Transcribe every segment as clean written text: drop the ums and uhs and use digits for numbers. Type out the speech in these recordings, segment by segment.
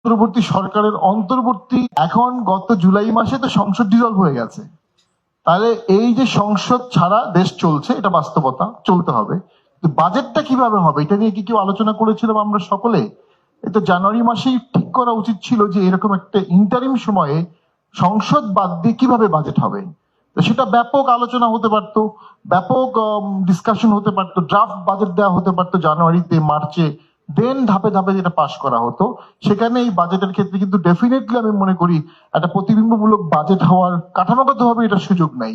অন্তর্বর্তী সরকারের অন্তর্বর্তী এখন গত জুলাই মাসে তো সংসদ ডিসলভ হয়ে গেছে। তাহলে এই যে সংসদ ছাড়া দেশ চলছে, এটা বাস্তবতা, চলতে হবে। বাজেটটা কিভাবে হবে এটা নিয়ে কি কেউ আলোচনা করেছিলাম আমরা সকলে? এটা জানুয়ারি মাসেই ঠিক করা উচিত ছিল যে এরকম একটা ইন্টারিম সময়ে সংসদ বাদ দিয়ে কিভাবে বাজেট হবে। তো সেটা ব্যাপক আলোচনা হতে পারতো, ব্যাপক ডিসকাশন হতে পারতো, ড্রাফট বাজেট দেওয়া হতে পারতো জানুয়ারিতে, মার্চে, দেন ধাপে ধাপে যেটা পাশ করা হতো। সেখানে এই বাজেটের ক্ষেত্রে কিন্তু ডেফিনেটলি আমি মনে করি একটা প্রতিবিম্বমূলক বাজেট হওয়ার কাঠামোগতভাবে এটা সুযোগ নাই।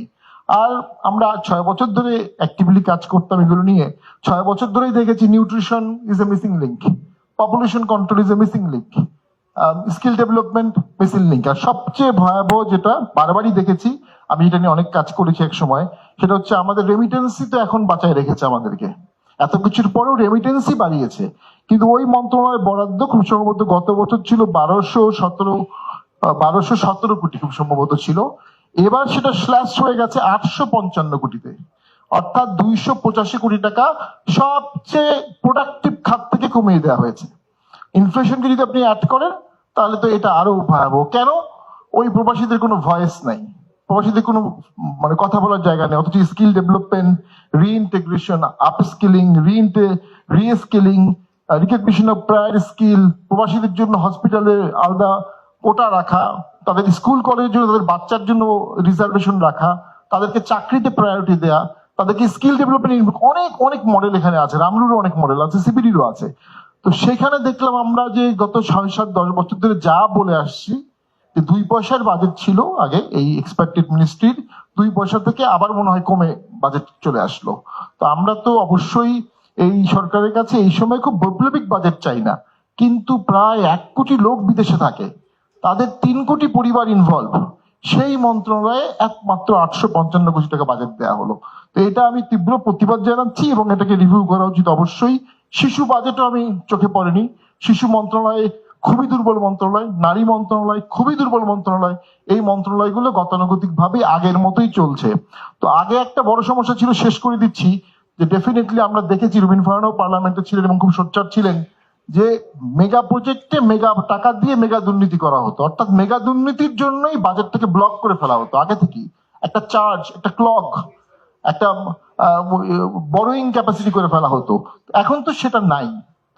আর আমরা 6 বছর ধরে অ্যাক্টিভলি কাজ করতাম এগুলো নিয়ে। 6 বছর ধরেই দেখেছি nutrition is a missing link, population control is a missing link, skill development missing link. আর সবচেয়ে ভয়াবহ যেটা বারবারই দেখেছি, আমি এটা নিয়ে অনেক কাজ করেছি এক সময়, সেটা হচ্ছে আমাদের রেমিটেন্সি তো এখন বাঁচায় রেখেছে আমাদেরকে, এত কিছুর পরেও রেমিটেন্সই বাড়িয়েছে, কিন্তু ওই মন্ত্রণালয়ের বরাদ্দ খুব সম্ভবত গত বছর ছিল 1217 কোটি খুব সম্ভবত ছিল। এবার সেটা স্ল্যাশ হয়ে গেছে 855 কোটিতে, অর্থাৎ 285 কোটি টাকা সবচেয়ে প্রোডাক্টিভ খাত থেকে কমিয়ে দেওয়া হয়েছে। ইনফ্লেশনকে যদি আপনি অ্যাড করেন তাহলে তো এটা আরো ভয়াবহ। কেন? ওই প্রবাসীদের কোনো ভয়েস নাই, প্রবাসীদের কোনো মানে কথা বলার জায়গা নেই, অথচ skill development, reintegration, upskilling, reskilling, recognition of prior skill, প্রবাসীদের জন্য হসপিটালে আলাদা কোটা রাখা, তাদের স্কুল কলেজের জন্য তাদের বাচ্চার জন্য রিজার্ভেশন রাখা, তাদেরকে চাকরিতে প্রায়োরিটি দেয়া, তাদেরকে স্কিল ডেভেলপমেন্ট, অনেক অনেক মডেল এখানে আছে, রামরুরও অনেক মডেল আছে, সিবিডিরও আছে। তো সেখানে দেখলাম আমরা যে গত 6-7-10 বছর ধরে যা বলে আসছি, যে 2 পয়সার বাজেট ছিল আগে এই এক্সপেক্টেড মিনিস্ট্রির, 2 পয়সা থেকে আবার মনে হয় কমে বাজেট চলে আসলো। তো আমরা তো অবশ্যই এই সরকারের কাছে এই সময় খুব বৈপ্লবিক বাজেট চাই না, কিন্তু প্রায় 1 কোটি লোক বিদেশে থাকে, তাদের 3 কোটি পরিবার ইনভলভ, সেই মন্ত্রণালয়ে একমাত্র 855 কোটি টাকা বাজেট দেওয়া হলো। তো এটা আমি তীব্র প্রতিবাদ জানাচ্ছি এবং এটাকে রিভিউ করা উচিত অবশ্যই। শিশু বাজেটও আমি চোখে পড়েনি, শিশু মন্ত্রণালয়ে খুবই দুর্বল মন্ত্রণালয়, নারী মন্ত্রণালয় খুবই দুর্বল মন্ত্রণালয়, এই মন্ত্রণালয়গুলো গতানুগতিক ভাবে আগের মতোই চলছে। তো আগে একটা বড় সমস্যা ছিল, শেষ করে দিচ্ছি, যে ডেফিনেটলি আমরা দেখেছি রুবিন ফারহানও পার্লামেন্টে ছিলেন এবং খুব সোচ্চার ছিলেন, যে মেগা প্রজেক্টে মেগা টাকা দিয়ে মেগা দুর্নীতি করা হতো, অর্থাৎ মেগা দুর্নীতির জন্যই বাজেটটাকে ব্লক করে ফেলা হতো আগে থেকেই, একটা চার্জ, একটা ক্লক, একটা বড়োইং ক্যাপাসিটি করে ফেলা হতো। এখন তো সেটা নাই।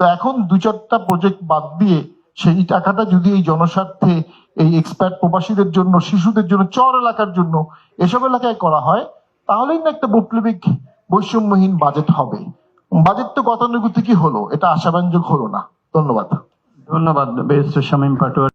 তো এখন 2-4টা প্রজেক্ট বাদ দিয়ে সেই টাকাটা যদি এই জনস্বার্থে, এই এক্সপার্ট প্রবাসীদের জন্য, শিশুদের জন্য, চর এলাকার জন্য, এসব এলাকায় করা হয়, তাহলেই না একটা বৈপ্লবিক বৈষম্যহীন বাজেট হবে। বাজেট তো গতানুগতিকই হলো, এটা আশাব্যঞ্জক হলো না। ধন্যবাদ। ধন্যবাদ ব্যারিস্টার শামীম পাটোয়ারি।